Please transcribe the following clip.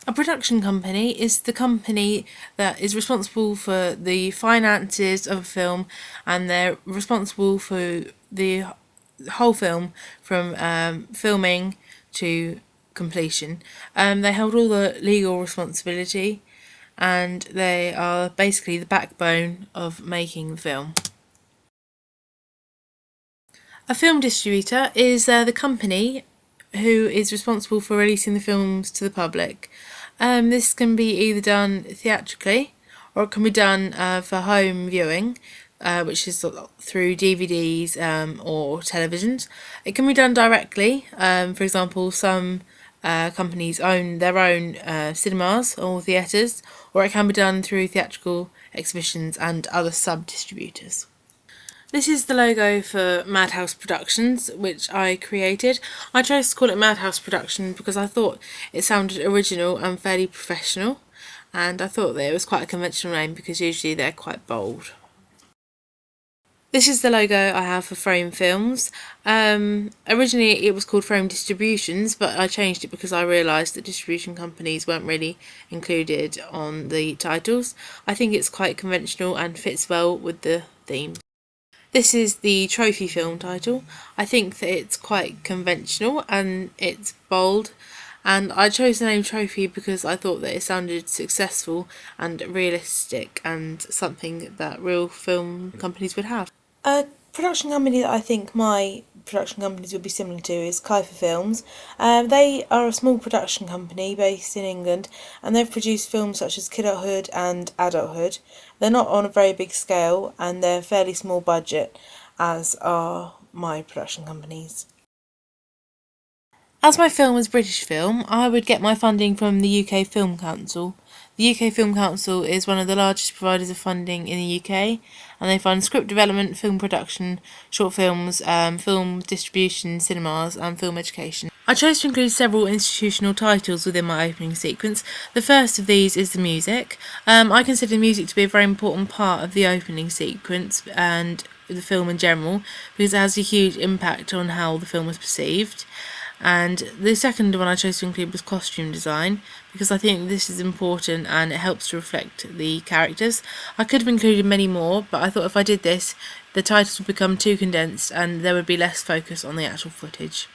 A production company is the company that is responsible for the finances of a film, and they're responsible for the whole film from filming to completion. They hold all the legal responsibility, and they are basically the backbone of making the film. A film distributor is the company who is responsible for releasing the films to the public. This can be either done theatrically or it can be done for home viewing, which is through DVDs or televisions. It can be done directly. For example, some companies own their own cinemas or theatres, or it can be done through theatrical exhibitions and other sub-distributors. This is the logo for Madhouse Productions, which I created. I chose to call it Madhouse Production because I thought it sounded original and fairly professional, and I thought that it was quite a conventional name because usually they're quite bold. This is the logo I have for Frame Films. Originally it was called Frame Distributions, but I changed it because I realised that distribution companies weren't really included on the titles. I think it's quite conventional and fits well with the theme. This is the trophy film title. I think that it's quite conventional and it's bold, and I chose the name Trophy because I thought that it sounded successful and realistic and something that real film companies would have. A production company that I think my production companies would be similar to is Kaifa Films. They are a small production company based in England, and they've produced films such as Kidulthood and Adulthood. They're not on a very big scale and they're fairly small budget, as are my production companies. As my film is British film, I would get my funding from the UK Film Council. The UK Film Council is one of the largest providers of funding in the UK, and they fund script development, film production, short films, film distribution, cinemas, and film education. I chose to include several institutional titles within my opening sequence. The first of these is the music. I consider music to be a very important part of the opening sequence and the film in general, because it has a huge impact on how the film is perceived. And the second one I chose to include was costume design, because I think this is important and it helps to reflect the characters. I could have included many more, but I thought if I did this, the titles would become too condensed and there would be less focus on the actual footage.